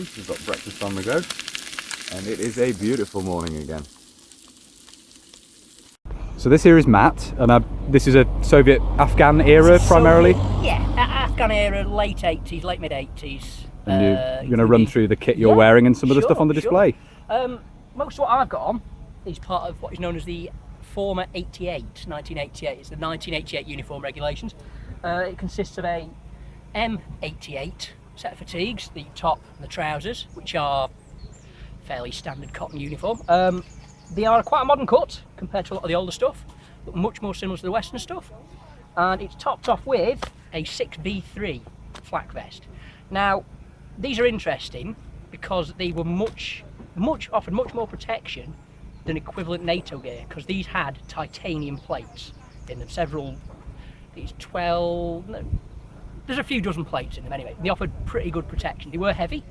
We've got breakfast on the go, and it is a beautiful morning again. So this here is Matt, and this is a Soviet-Afghan era primarily? Yeah, Afghan era, late 80s, late mid-80s. And you're going to run through the kit you're wearing and some of the stuff on the display? Most of what I've got on is part of what is known as the former 1988. It's the 1988 uniform regulations. It consists of a M88 set of fatigues, the top and the trousers, which are fairly standard cotton uniform. They are quite a modern cut compared to a lot of the older stuff, but much more similar to the Western stuff. And it's topped off with a 6B3 flak vest. Now, these are interesting because they were offered much more protection than equivalent NATO gear, because these had titanium plates in them. There's a few dozen plates in them anyway. They offered pretty good protection. They were heavy,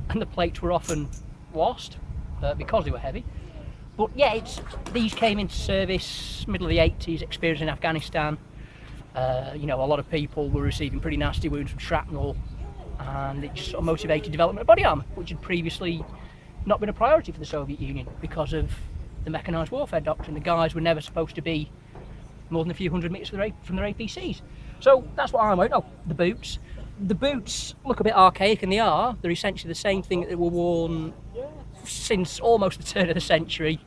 and the plates were often lost because they were heavy. But yeah, these came into service middle of the 80s, experience in Afghanistan. A lot of people were receiving pretty nasty wounds from shrapnel, and it just sort of motivated development of body armour, which had previously not been a priority for the Soviet Union because of the mechanised warfare doctrine. The guys were never supposed to be more than a few hundred metres from their APCs. So that's what I'm wearing. Oh, the boots. The boots look a bit archaic, and they are. They're essentially the same thing that were worn since almost the turn of the century.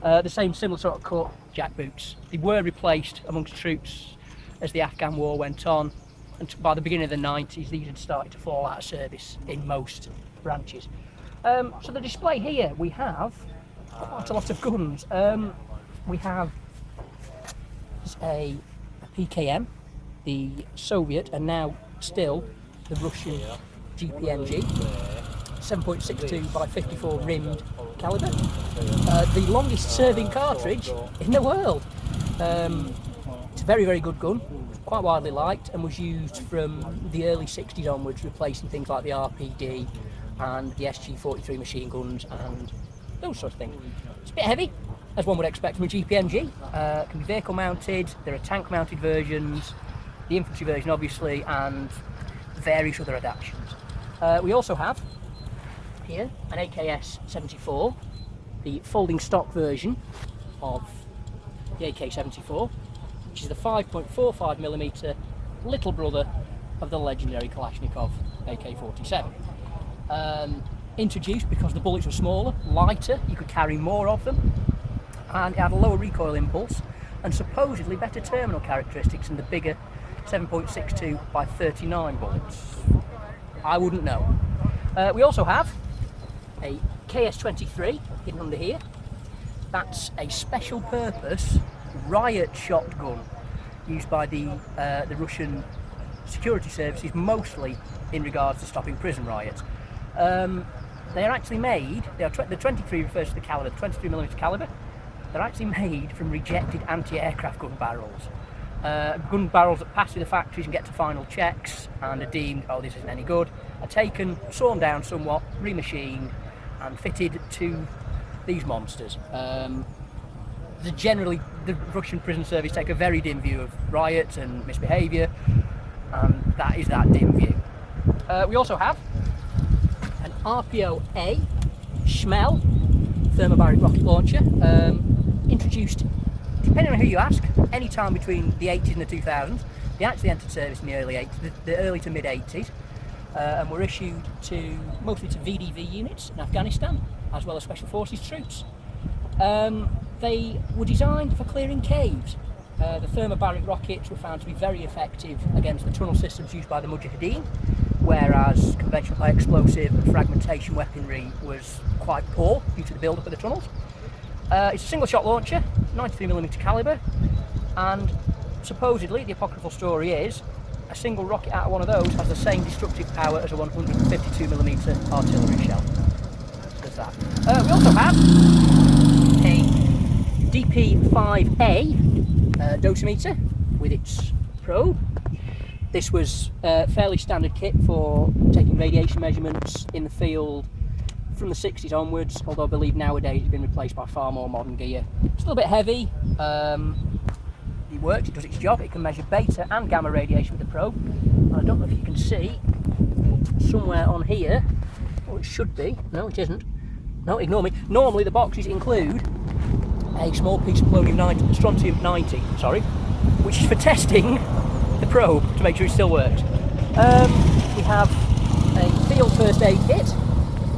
The same similar sort of cut jack boots. They were replaced amongst troops as the Afghan war went on, and by the beginning of the 90s these had started to fall out of service in most branches. So the display here, we have quite a lot of guns. We have a PKM, the Soviet and now still the Russian GPMG, 7.62 by 54 rimmed caliber, the longest serving cartridge in the world. It's a very, very good gun, quite widely liked, and was used from the early 60s onwards, replacing things like the RPD and the SG-43 machine guns and those sorts of things. It's a bit heavy, as one would expect from a GPMG. It can be vehicle mounted, there are tank mounted versions, the infantry version obviously, and various other adaptations. We also have here an AKS-74, the folding stock version of the AK-74, which is the 5.45mm little brother of the legendary Kalashnikov AK-47. Introduced because the bullets were smaller, lighter, you could carry more of them, and it had a lower recoil impulse and supposedly better terminal characteristics than the bigger 7.62 by 39 bullets. I wouldn't know. We also have a KS-23 hidden under here. That's a special purpose riot shotgun used by the Russian security services, mostly in regards to stopping prison riots. They are actually made, the 23 refers to the caliber, the 23mm caliber. They're actually made from rejected anti-aircraft gun barrels. Gun barrels that pass through the factories and get to final checks and are deemed, oh, this isn't any good, are taken, sawn down somewhat, remachined and fitted to these monsters. Generally, the Russian prison service take a very dim view of riots and misbehaviour, and that is that dim view. We also have an RPO-A Schmel thermobaric rocket launcher, introduced, depending on who you ask, any time between the 80s and the 2000s. They actually entered service in the early 80s, the early to mid 80s, and were issued mostly to VDV units in Afghanistan, as well as Special Forces troops. They were designed for clearing caves. The thermobaric rockets were found to be very effective against the tunnel systems used by the Mujahideen, whereas conventional high explosive and fragmentation weaponry was quite poor due to the build-up of the tunnels. It's a single shot launcher, 93mm caliber, and supposedly the apocryphal story is a single rocket out of one of those has the same destructive power as a 152mm artillery shell. There's that. We also have a DP5A dosimeter with its probe. This was a fairly standard kit for taking radiation measurements in the field from the 60s onwards, although I believe nowadays it's been replaced by far more modern gear. It's a little bit heavy. It works, it does its job, it can measure beta and gamma radiation with the probe. And I don't know if you can see, somewhere on here Oh, it should be. No, it isn't. No, ignore me. Normally the boxes include a small piece of strontium 90, sorry, which is for testing the probe to make sure it still works. We have a field first aid kit,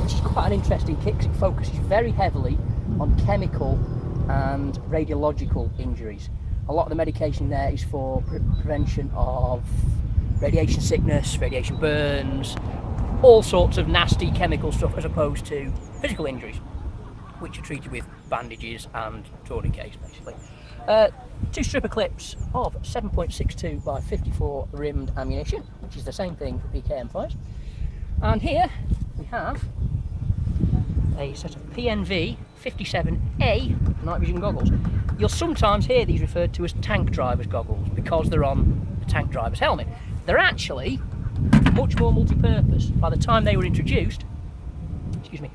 which is quite an interesting kit because it focuses very heavily on chemical and radiological injuries. A lot of the medication there is for prevention of radiation sickness, radiation burns, all sorts of nasty chemical stuff, as opposed to physical injuries, which are treated with bandages and tourniquets, basically. 2 stripper clips of 7.62 by 54 rimmed ammunition, which is the same thing for PKM fires. And here we have a set of PNV 57A night vision goggles. You'll sometimes hear these referred to as tank driver's goggles because they're on the tank driver's helmet. They're actually much more multi-purpose. By the time they were introduced, excuse me,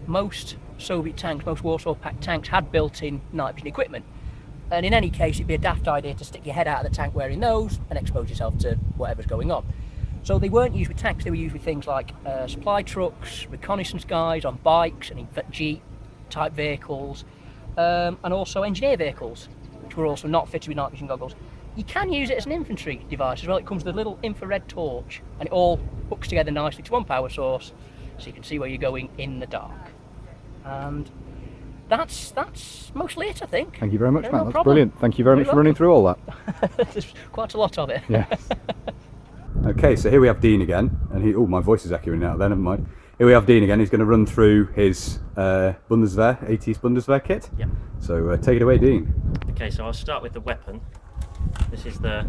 most Soviet tanks, most Warsaw Pact tanks had built-in night vision equipment. And in any case, it'd be a daft idea to stick your head out of the tank wearing those and expose yourself to whatever's going on. So they weren't used with tanks, they were used with things like supply trucks, reconnaissance guys on bikes and Jeep type vehicles, and also engineer vehicles, which were also not fitted with night vision goggles. You can use it as an infantry device as well. It comes with a little infrared torch and it all hooks together nicely to one power source, so you can see where you're going in the dark. And that's mostly it, I think. Thank you very much, Matt. No That's problem. brilliant. Thank you very much for running through all that. There's quite a lot of it. Yes. Okay, so here we have Dean again, and he. Oh, my voice is echoing now. Then never mind. Here we have Dean again. He's going to run through his Bundeswehr, 80s Bundeswehr kit. Yep. So take it away, Dean. Okay, so I'll start with the weapon. This is the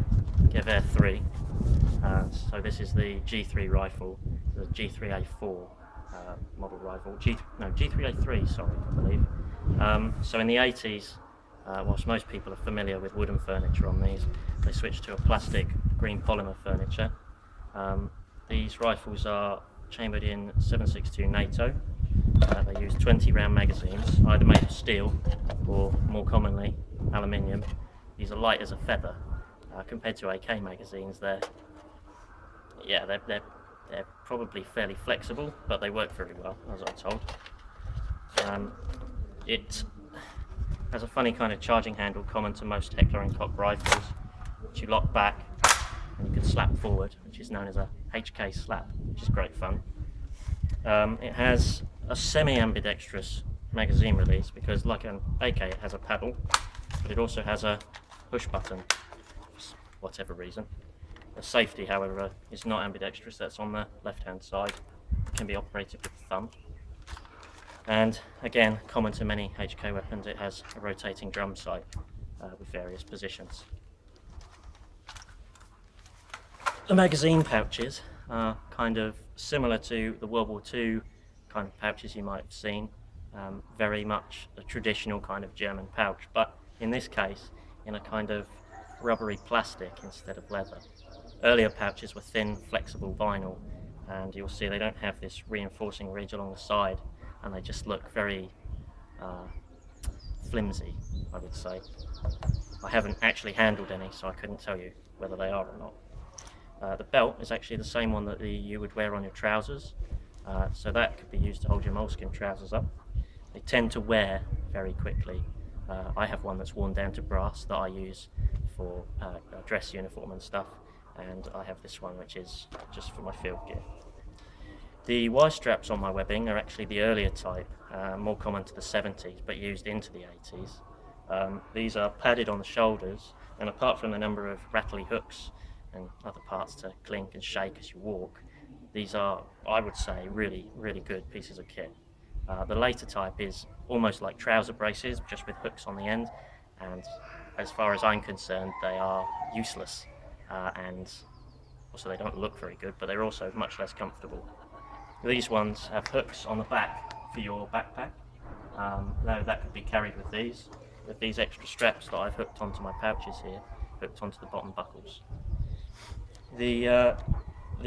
Gewehr 3. So this is the G3 rifle, the G3A4 model rifle. G3A3, sorry, I believe. So in the 80s, whilst most people are familiar with wooden furniture on these, they switched to a plastic green polymer furniture. These rifles are chambered in 7.62 NATO. They use 20 round magazines, either made of steel or more commonly aluminium. These are light as a feather. Compared to AK magazines, they're probably fairly flexible, but they work very well, as I'm told. It has a funny kind of charging handle common to most Heckler & Koch rifles, which you lock back and you can slap forward, which is known as a HK slap, which is great fun. It has a semi-ambidextrous magazine release because, like an AK, it has a paddle, but it also has a push button, for whatever reason. The safety, however, is not ambidextrous. That's on the left-hand side. It can be operated with the thumb. And again, common to many HK weapons, it has a rotating drum sight with various positions. The magazine pouches are kind of similar to the World War II kind of pouches you might have seen. Very much a traditional kind of German pouch, but in this case, in a kind of rubbery plastic instead of leather. Earlier pouches were thin, flexible vinyl, and you'll see they don't have this reinforcing ridge along the side, and they just look very flimsy, I would say. I haven't actually handled any, so I couldn't tell you whether they are or not. The belt is actually the same one that you would wear on your trousers, so that could be used to hold your moleskin trousers up. They tend to wear very quickly. I have one that's worn down to brass that I use for dress uniform and stuff, and I have this one which is just for my field gear. The Y straps on my webbing are actually the earlier type, more common to the 70s but used into the 80s. These are padded on the shoulders, and apart from the number of rattly hooks and other parts to clink and shake as you walk, these are, I would say, really, really good pieces of kit. The later type is almost like trouser braces, just with hooks on the end, and as far as I'm concerned, they are useless, and also they don't look very good, but they're also much less comfortable. These ones have hooks on the back for your backpack. Now that could be carried with these extra straps that I've hooked onto my pouches here, hooked onto the bottom buckles. The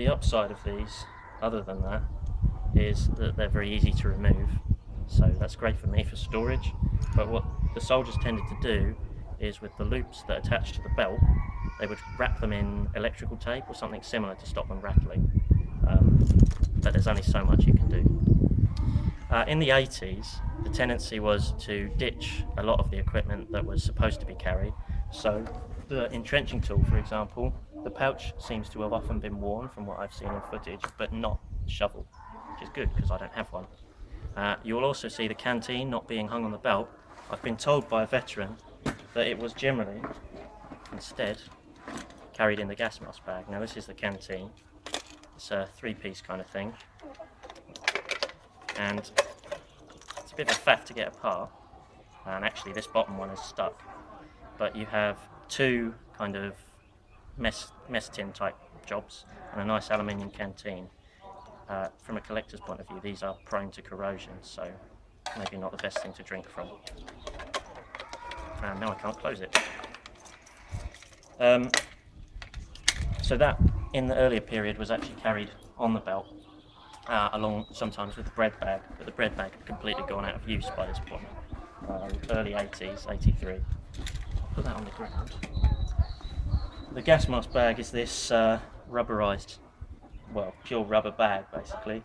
upside of these, other than that, is that they're very easy to remove, so that's great for me for storage. But what the soldiers tended to do is, with the loops that attach to the belt, they would wrap them in electrical tape or something similar to stop them rattling. but there's only so much you can do. In the 80s, the tendency was to ditch a lot of the equipment that was supposed to be carried. So the entrenching tool, for example, the pouch seems to have often been worn from what I've seen in footage, but not the shovel, which is good because I don't have one. You'll also see the canteen not being hung on the belt. I've been told by a veteran that it was generally, instead, carried in the gas mask bag. Now this is the canteen. It's a 3-piece kind of thing, and it's a bit of a faff to get apart, and actually this bottom one is stuck, but you have 2 kind of mess tin type jobs and a nice aluminium canteen. From a collector's point of view, these are prone to corrosion, so maybe not the best thing to drink from. And now I can't close it. So that, in the earlier period, was actually carried on the belt, along sometimes with the bread bag, but the bread bag had completely gone out of use by this point. Early 80s, 83. I'll put that on the ground. The gas mask bag is this rubberized, well, pure rubber bag basically,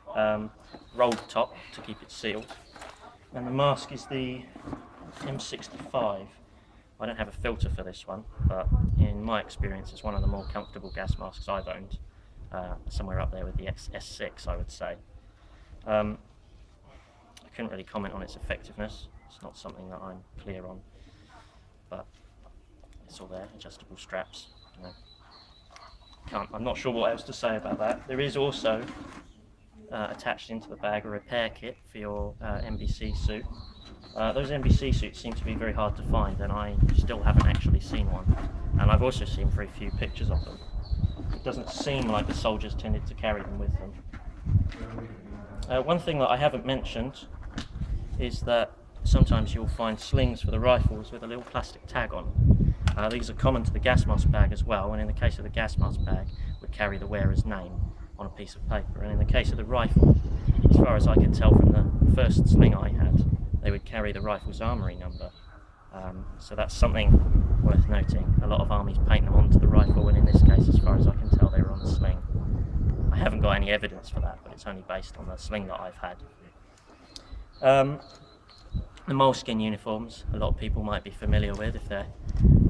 rolled top to keep it sealed, and the mask is the M65. I don't have a filter for this one, but in my experience it's one of the more comfortable gas masks I've owned, somewhere up there with the S6 I would say. I couldn't really comment on its effectiveness, it's not something that I'm clear on, but it's all there, adjustable straps, you know. I'm not sure what else to say about that. There is also attached into the bag a repair kit for your NBC suit. Those NBC suits seem to be very hard to find, and I still haven't actually seen one. And I've also seen very few pictures of them. It doesn't seem like the soldiers tended to carry them with them. One thing that I haven't mentioned is that sometimes you'll find slings for the rifles with a little plastic tag on. These are common to the gas mask bag as well, and in the case of the gas mask bag, would carry the wearer's name on a piece of paper. And in the case of the rifle, as far as I can tell from the first sling I had, they would carry the rifle's armoury number. So that's something worth noting. A lot of armies paint them onto the rifle, and in this case, as far as I can tell, they were on the sling. I haven't got any evidence for that, but it's only based on the sling that I've had. The moleskin uniforms, a lot of people might be familiar with if they're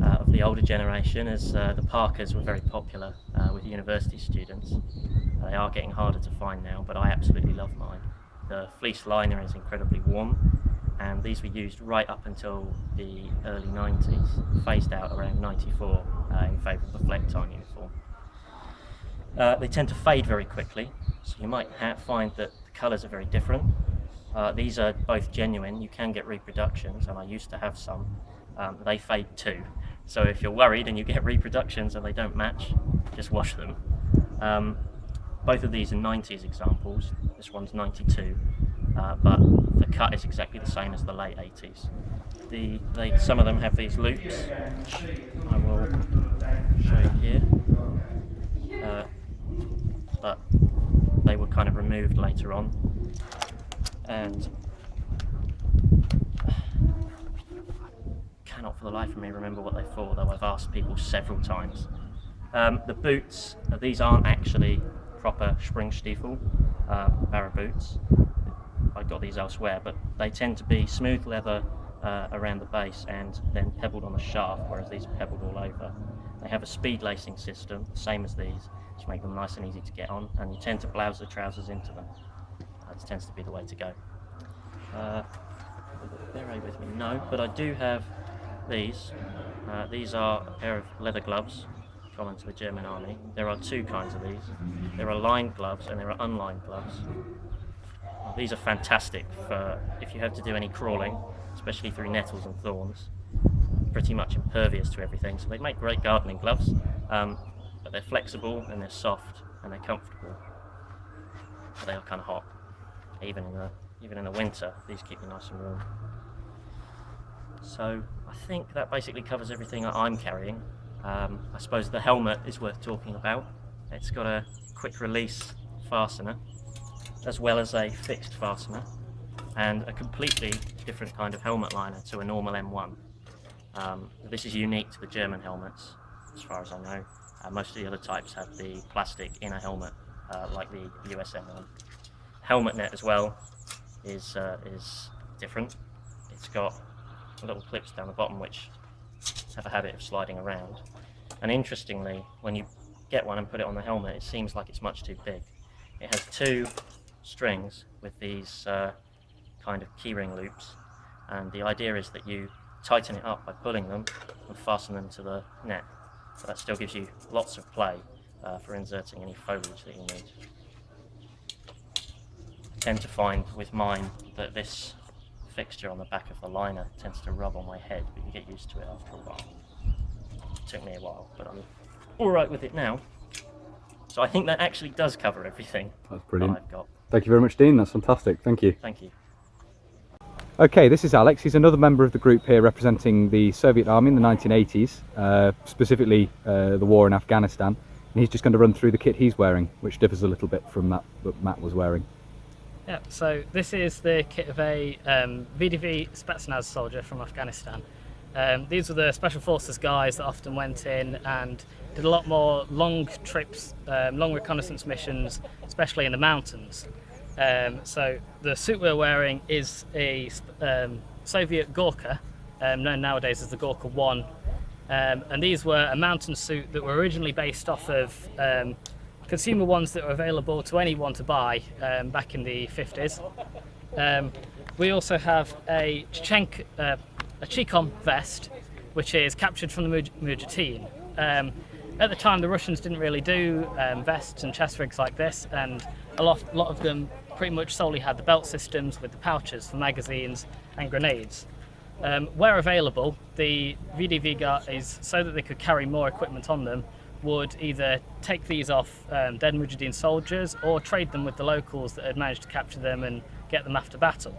of the older generation, as the Parkers were very popular with university students. They are getting harder to find now, but I absolutely love mine. The fleece liner is incredibly warm, and these were used right up until the early 90s, phased out around 94 in favour of the Flecktarn uniform. They tend to fade very quickly, so you might find that the colours are very different. These are both genuine. You can get reproductions, and I used to have some. They fade too, so if you're worried and you get reproductions and they don't match, just wash them. Both of these are 90s examples. This one's 92, but the cut is exactly the same as the late 80s. Some of them have these loops, which I will show you here, but they were kind of removed later on. And I cannot for the life of me remember what they're for, though I've asked people several times. The boots, these aren't actually proper Springstiefel barra boots. I got these elsewhere, but they tend to be smooth leather around the base and then pebbled on the shaft, whereas these are pebbled all over. They have a speed lacing system, same as these, to make them nice and easy to get on, and you tend to blouse the trousers into them. That tends to be the way to go. Beret with me? No, but I do have these. These are a pair of leather gloves, common to the German army. There are 2 kinds of these. There are lined gloves and there are unlined gloves. These are fantastic for if you have to do any crawling, especially through nettles and thorns. Pretty much impervious to everything, so they make great gardening gloves, but they're flexible and they're soft and they're comfortable. But they are kind of hot. Even in the winter, these keep you nice and warm. So I think that basically covers everything that I'm carrying. I suppose the helmet is worth talking about. It's got a quick release fastener, as well as a fixed fastener, and a completely different kind of helmet liner to a normal M1. This is unique to the German helmets, as far as I know. Most of the other types have the plastic inner helmet like the USM one. Helmet net as well is different. It's got little clips down the bottom which have a habit of sliding around. And interestingly, when you get one and put it on the helmet, it seems like it's much too big. It has 2 strings with these kind of keyring loops, and the idea is that you tighten it up by pulling them and fasten them to the net. So that still gives you lots of play for inserting any foliage that you need. I tend to find with mine that this fixture on the back of the liner tends to rub on my head, but you get used to it after a while. It took me a while, but I'm alright with it now. So I think that actually does cover everything. That's brilliant. That I've got. Thank you very much, Dean. That's fantastic. Thank you. Thank you. Okay, this is Alex. He's another member of the group here representing the Soviet Army in the 1980s, specifically the war in Afghanistan. And he's just going to run through the kit he's wearing, which differs a little bit from that Matt was wearing. Yeah, so this is the kit of a VDV Spetsnaz soldier from Afghanistan. These were the Special Forces guys that often went in and did a lot more long trips, long reconnaissance missions, especially in the mountains. So the suit we're wearing is a Soviet Gorka, known nowadays as the Gorka 1. And these were a mountain suit that were originally based off of consumer ones that were available to anyone to buy back in the 50s. We also have a Chicom vest, which is captured from the Mujahideen. At the time, the Russians didn't really do vests and chest rigs like this, and a lot of them pretty much solely had the belt systems with the pouches for magazines and grenades. Where available, the VDV guys, so that they could carry more equipment on them, would either take these off dead Mujahideen soldiers or trade them with the locals that had managed to capture them and get them after battle.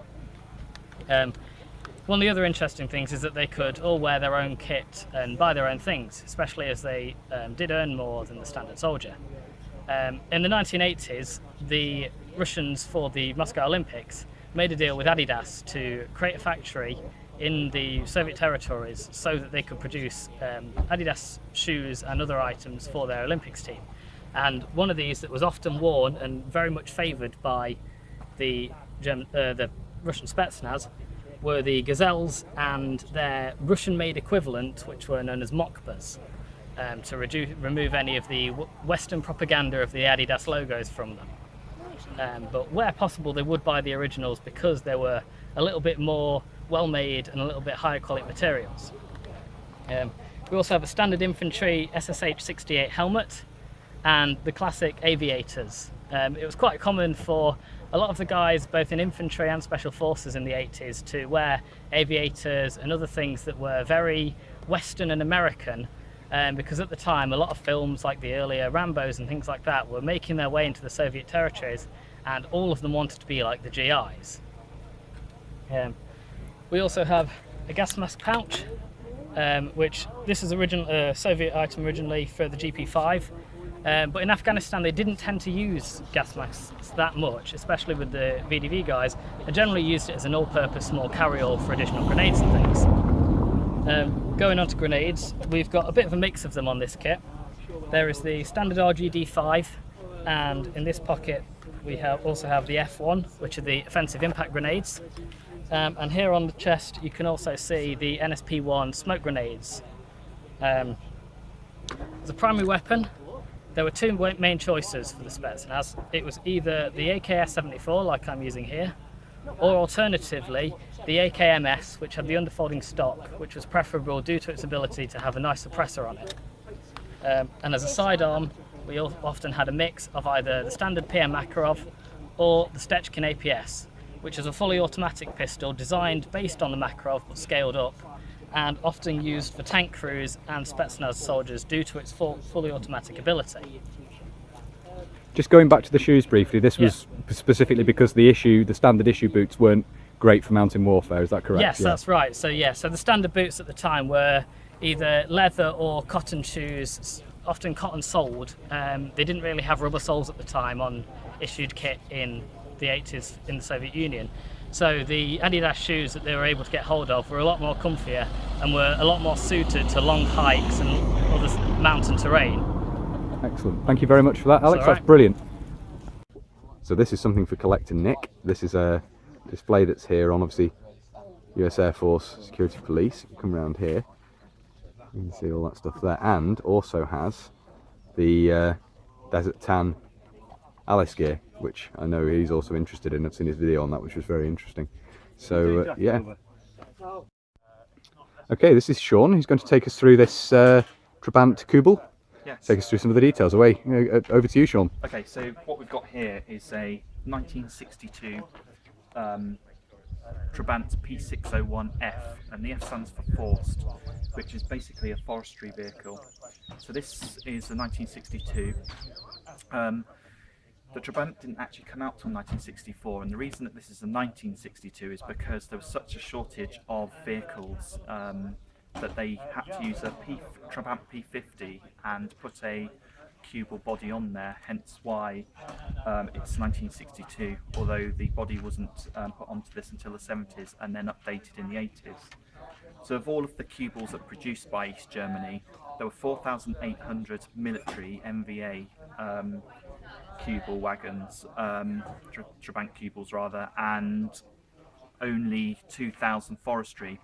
One of the other interesting things is that they could all wear their own kit and buy their own things, especially as they did earn more than the standard soldier. In the 1980s, the Russians, for the Moscow Olympics, made a deal with Adidas to create a factory in the Soviet territories so that they could produce Adidas shoes and other items for their Olympics team. And one of these that was often worn and very much favoured by the Russian Spetsnaz were the Gazelles and their Russian-made equivalent, which were known as Mokbas, to remove any of the Western propaganda of the Adidas logos from them. But where possible, they would buy the originals because they were a little bit more well-made and a little bit higher quality materials. We also have a standard infantry SSH 68 helmet and the classic aviators. It was quite common for a lot of the guys, both in infantry and special forces in the 80s, to wear aviators and other things that were very Western and American, because at the time a lot of films like the earlier Rambos and things like that were making their way into the Soviet territories, and all of them wanted to be like the GIs. We also have a gas mask pouch, which this is a Soviet item originally for the GP5. But in Afghanistan they didn't tend to use gas masks that much, especially with the VDV guys, and generally used it as an all-purpose small carry-all for additional grenades and things. Going on to grenades, we've got a bit of a mix of them on this kit. There is the standard RGD5, and in this pocket we also have the F1, which are the offensive impact grenades. And here on the chest you can also see the NSP-1 smoke grenades. As a primary weapon, there were 2 main choices for the Spetsnaz. It was either the AKS-74, like I'm using here, or alternatively the AKMS, which had the underfolding stock, which was preferable due to its ability to have a nice suppressor on it. And as a sidearm, we often had a mix of either the standard PM Makarov or the Stechkin APS, which is a fully automatic pistol designed based on the Makarov but scaled up, and often used for tank crews and Spetsnaz soldiers due to its fully automatic ability. Just going back to the shoes briefly, this was specifically because the standard issue boots weren't great for mountain warfare, is that correct? Yes, that's right. So the standard boots at the time were either leather or cotton shoes, often cotton soled. They didn't really have rubber soles at the time on issued kit in the 80s in the Soviet Union. So the Adidas shoes that they were able to get hold of were a lot more comfier and were a lot more suited to long hikes and other mountain terrain. Excellent. Thank you very much for that, Alex. All right. That's brilliant. So this is something for collecting Nick. This is a display that's here on obviously US Air Force Security Police. Come around here, you can see all that stuff there, and also has the Desert Tan Alice gear, which I know he's also interested in. I've seen his video on that, which was very interesting. So yeah. Okay, this is Sean. He's going to take us through this Trabant Kubel. Yes. Take us through some of the details. Away, over to you, Sean. Okay, so what we've got here is a 1962 Trabant P601F, and the F stands for Forced, which is basically a forestry vehicle. So this is the 1962. The Trabant didn't actually come out till 1964, and the reason that this is a 1962 is because there was such a shortage of vehicles that they had to use a Trabant P50 and put a Kubel body on there, hence why it's 1962, although the body wasn't put onto this until the 70s and then updated in the 80s. So of all of the Kubels that were produced by East Germany, there were 4,800 military MVA Kubel wagons, Trabant Kubels rather, and only 2,000 forestry.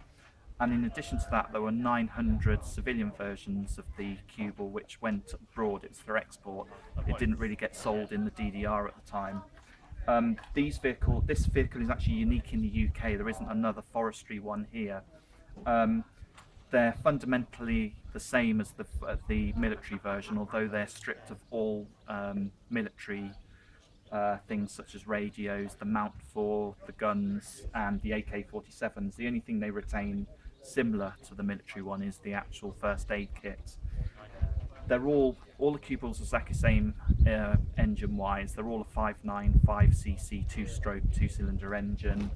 And in addition to that, there were 900 civilian versions of the Kubel which went abroad. It was for export. It didn't really get sold in the DDR at the time. This vehicle is actually unique in the UK. There isn't another forestry one here. They're fundamentally the same as the military version, although they're stripped of all military things such as radios, the mount for the guns, and the AK-47s. The only thing they retain similar to the military one is the actual first aid kit. They're all the Kubels are exactly the same engine wise. They're all a 5.9 5cc 2-stroke 2-cylinder engine.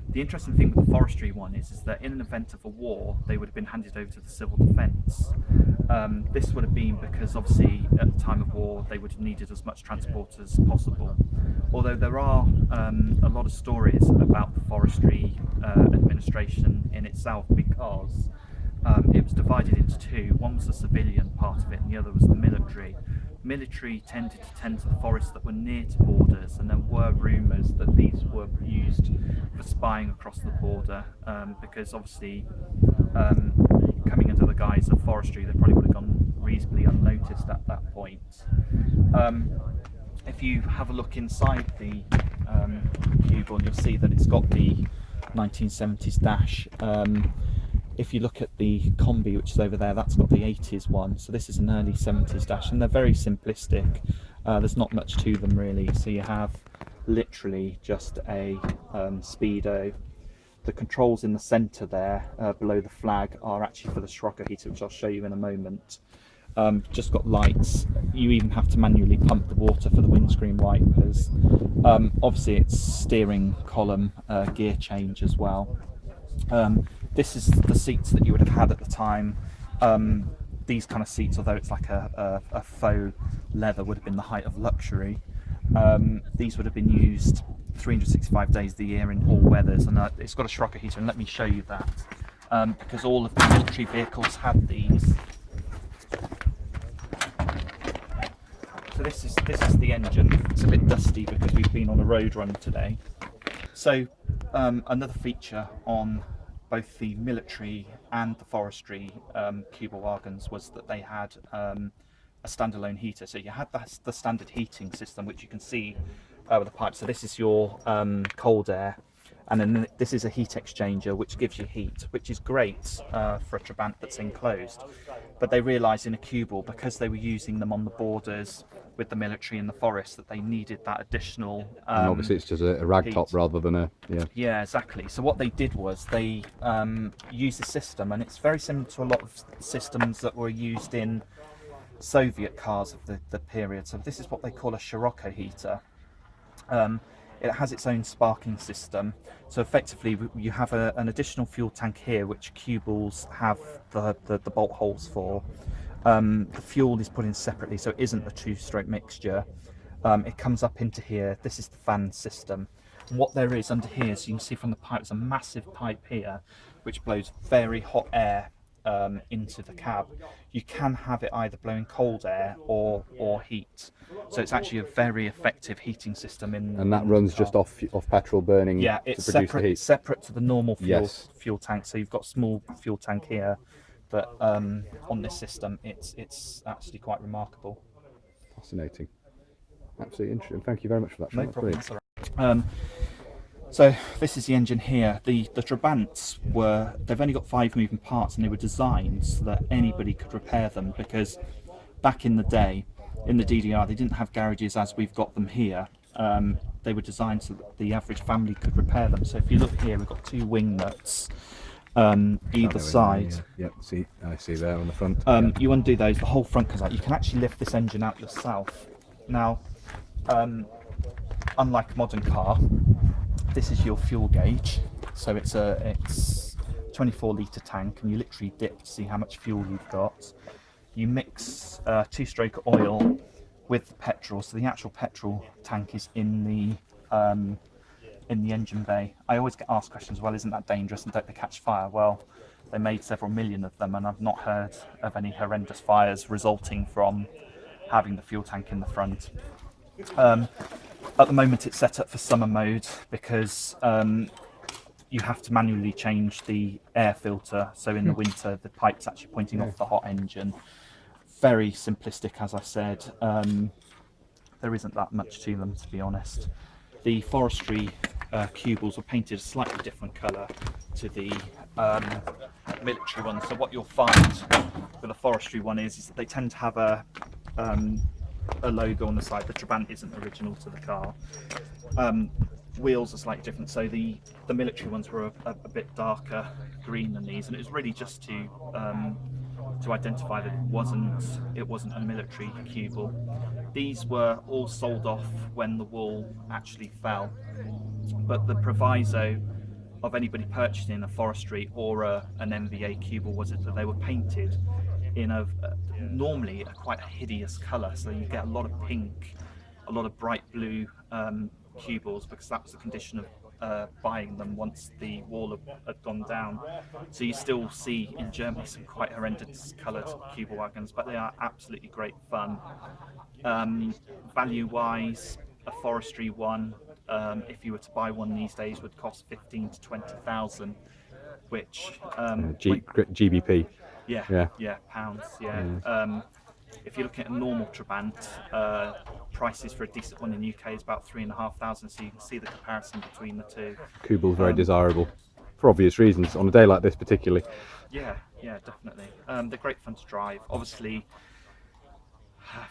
The interesting thing with the forestry one is that in an event of a war, they would have been handed over to the civil defence. This would have been because obviously at the time of war they would have needed as much transport as possible. Although there are a lot of stories about the forestry administration in itself, because it was divided into two. One was the civilian part of it and the other was the military. Military tended to tend to the forests that were near to borders, and there were rumours that these were used for spying across the border, because obviously coming under the guise of forestry they probably would have gone reasonably unnoticed at that point. If you have a look inside the Kubel, you'll see that it's got the 1970s dash. If you look at the combi, which is over there, that's got the 80s one. So this is an early 70s dash, and they're very simplistic. There's not much to them really. So you have literally just a speedo. The controls in the centre there, below the flag, are actually for the Scirocco heater, which I'll show you in a moment. Just got lights. You even have to manually pump the water for the windscreen wipers. Obviously it's steering column gear change as well. This is the seats that you would have had at the time. These kind of seats, although it's like a faux leather, would have been the height of luxury. These would have been used 365 days of the year in all weathers, and it's got a Scirocco heater, and let me show you that, because all of the military vehicles had these. So this is the engine. It's a bit dusty because we've been on a road run today. So another feature on both the military and the forestry Kubel wagons was that they had a standalone heater. So you had the standard heating system, which you can see with the pipe. So this is your cold air, and then this is a heat exchanger which gives you heat, which is great for a Trabant that's enclosed. But they realised in a Kubel, because they were using them on the borders with the military and the forest, that they needed that additional and obviously it's just a rag top rather than a yeah, exactly. So what they did was they used a system, and it's very similar to a lot of systems that were used in Soviet cars of the period. So this is what they call a Scirocco heater. It has its own sparking system. So effectively you have an additional fuel tank here, which Kubels have the bolt holes for. The fuel is put in separately, so it isn't a 2-stroke mixture. It comes up into here. This is the fan system. And what there is under here, so you can see from the pipe, there's a massive pipe here which blows very hot air into the cab, you can have it either blowing cold air or heat. So it's actually a very effective heating system And that in runs the car. just off petrol burning Yeah, to it's produce the heat. separate to the normal Yes. fuel tank. So you've got a small fuel tank here, but on this system, it's actually quite remarkable. Fascinating. Absolutely interesting. Thank you very much for that, Sean. No That's problem. brilliant. That's all right. So this is the engine here. The Trabants they've only got 5 moving parts, and they were designed so that anybody could repair them, because back in the day, in the DDR, they didn't have garages as we've got them here. They were designed so that the average family could repair them. So if you look here, we've got 2 wing nuts either side. Yeah, see, I see there on the front. You undo those, the whole front comes out. You can actually lift this engine out yourself. Now, unlike a modern car, this is your fuel gauge. So it's 24-litre tank, and you literally dip to see how much fuel you've got. You mix 2-stroke oil with the petrol, so the actual petrol tank is in the engine bay. I always get asked questions, well, isn't that dangerous and don't they catch fire? Well, they made several million of them, and I've not heard of any horrendous fires resulting from having the fuel tank in the front. At the moment it's set up for summer mode because you have to manually change the air filter, so in the winter the pipe's actually pointing off the hot engine. Very simplistic, as I said. There isn't that much to them, to be honest. The forestry cue balls were painted a slightly different colour to the military ones. So what you'll find with a forestry one is that they tend to have a logo on the side. The Trabant isn't original to the car. Wheels are slightly different, so the military ones were a bit darker green than these, and it was really just to identify that it wasn't a military cue ball. These were all sold off when the wall actually fell, but the proviso of anybody purchasing a forestry or an MVA cue ball was that they were painted in normally a quite hideous colour, so you get a lot of pink, a lot of bright blue cue balls, because that was the condition of buying them once the wall had gone down. So you still see in Germany some quite horrendous coloured cue ball wagons, but they are absolutely great fun. Value wise, a forestry one, if you were to buy one these days, would cost 15 to 20,000, which GBP. Yeah, pounds. Yeah. If you're looking at a normal Trabant, prices for a decent one in the UK is about 3,500. So you can see the comparison between the two. Cue ball's very desirable, for obvious reasons, on a day like this particularly. Yeah, definitely. They're great fun to drive. Obviously,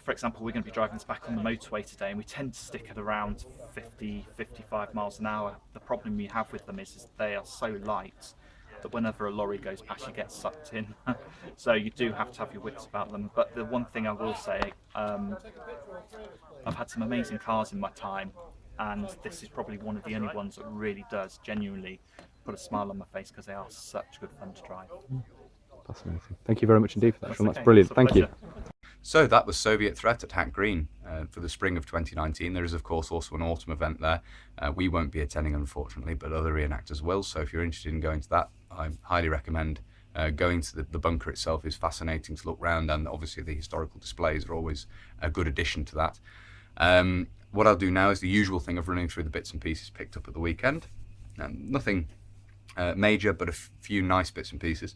for example, we're going to be driving this back on the motorway today, and we tend to stick at around 50, 55 miles an hour. The problem we have with them is they are so light that whenever a lorry goes past, you get sucked in. So you do have to have your wits about them. But the one thing I will say, I've had some amazing cars in my time, and this is probably one of the only ones that really does genuinely put a smile on my face, because they are such good fun to drive. Fascinating. Thank you very much indeed for that, Sean. Okay. That's brilliant. It's a Thank you. pleasure. So that was Soviet Threat at Hack Green for the spring of 2019. There is, of course, also an autumn event there. We won't be attending, unfortunately, but other reenactors will. So if you're interested in going to that, I highly recommend going to the bunker itself. Is fascinating to look round, and obviously the historical displays are always a good addition to that. What I'll do now is the usual thing of running through the bits and pieces picked up at the weekend. Nothing major, but a few nice bits and pieces.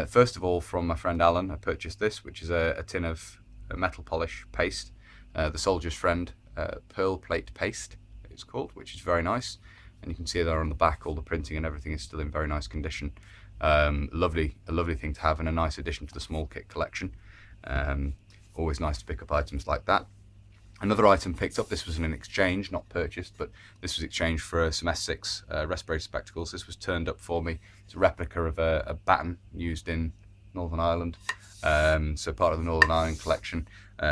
First of all, from my friend Alan, I purchased this, which is a tin of metal polish paste, the Soldier's Friend pearl plate paste it's called, which is very nice, and you can see there on the back all the printing and everything is still in very nice condition. A lovely thing to have, and a nice addition to the small kit collection. Always nice to pick up items like that. Another item picked up, this was an exchange, not purchased, but this was exchanged for some S6 respirator spectacles. This was turned up for me. It's a replica of a baton used in Northern Ireland, so part of the Northern Ireland collection.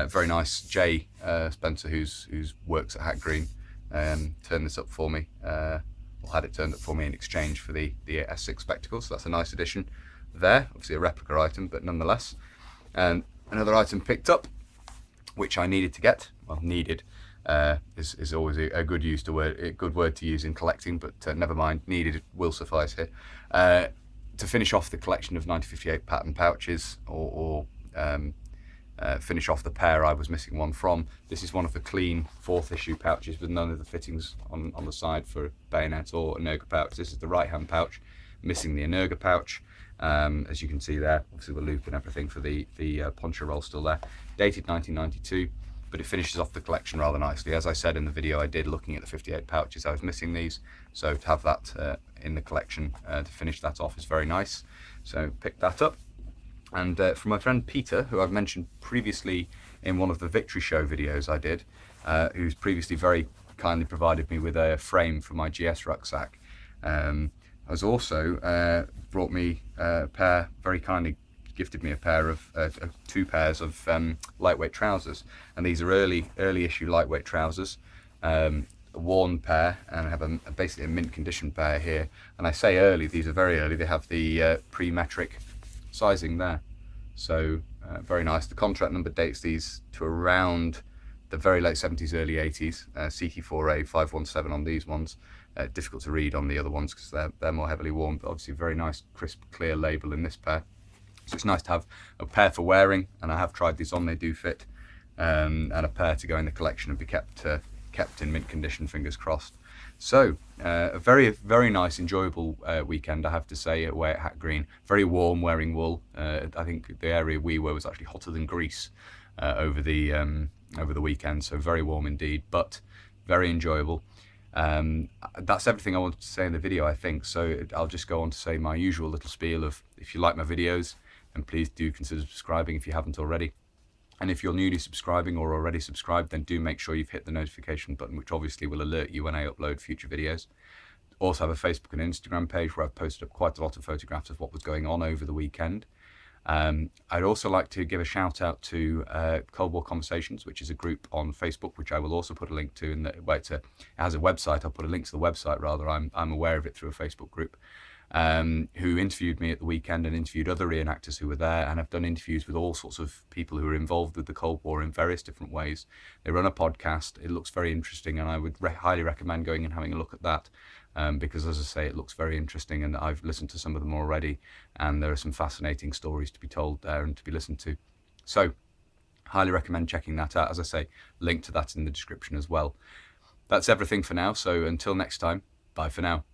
Very nice. Jay Spencer, who's works at Hack Green, turned this up for me, or had it turned up for me in exchange for the S6 spectacles. So that's a nice addition there. Obviously a replica item, but nonetheless. Another item picked up, which I needed to get. Well, needed is always a good word to use in collecting, but never mind. Needed will suffice here. to finish off the collection of 1958 pattern pouches, or finish off the pair I was missing one from. This is one of the clean 4th issue pouches with none of the fittings on the side for bayonet or Energa pouch. This is the right hand pouch, missing the Energa pouch. As you can see there, obviously the loop and everything for the poncho roll still there. Dated 1992, but it finishes off the collection rather nicely. As I said in the video I did looking at the 58 pouches, I was missing these, so to have that in the collection to finish that off is very nice. So picked that up. And from my friend Peter, who I've mentioned previously in one of the Victory Show videos I did, who's previously very kindly provided me with a frame for my GS rucksack, has also brought me a pair, very kindly gifted me a pair of 2 pairs of lightweight trousers. And these are early issue lightweight trousers, a worn pair, and I have basically a mint condition pair here. And I say early, these are very early. They have the pre-metric sizing there, so very nice. The contract number dates these to around the very late 70s, early 80s. CT4A 517 on these ones. Difficult to read on the other ones because they're more heavily worn, but obviously very nice, crisp, clear label in this pair. So it's nice to have a pair for wearing, and I have tried these on, they do fit, and a pair to go in the collection and be kept in mint condition, fingers crossed. So a very, very nice, enjoyable weekend, I have to say, away at Hack Green. Very warm, wearing wool. I think the area we were was actually hotter than Greece over the weekend, so very warm indeed, but very enjoyable. That's everything I wanted to say in the video, I think. So I'll just go on to say my usual little spiel of, if you like my videos, and please do consider subscribing if you haven't already. And if you're newly subscribing or already subscribed, then do make sure you've hit the notification button, which obviously will alert you when I upload future videos. Also have a Facebook and Instagram page where I've posted up quite a lot of photographs of what was going on over the weekend. I'd also like to give a shout out to Cold War Conversations, which is a group on Facebook, which I will also put a link to. It has a website. I'll put a link to the website rather. I'm aware of it through a Facebook group. Who interviewed me at the weekend and interviewed other reenactors who were there, and have done interviews with all sorts of people who are involved with the Cold War in various different ways. They run a podcast. It looks very interesting, and I would highly recommend going and having a look at that, because, as I say, it looks very interesting, and I've listened to some of them already, and there are some fascinating stories to be told there and to be listened to. So highly recommend checking that out. As I say, link to that in the description as well. That's everything for now, so until next time, bye for now.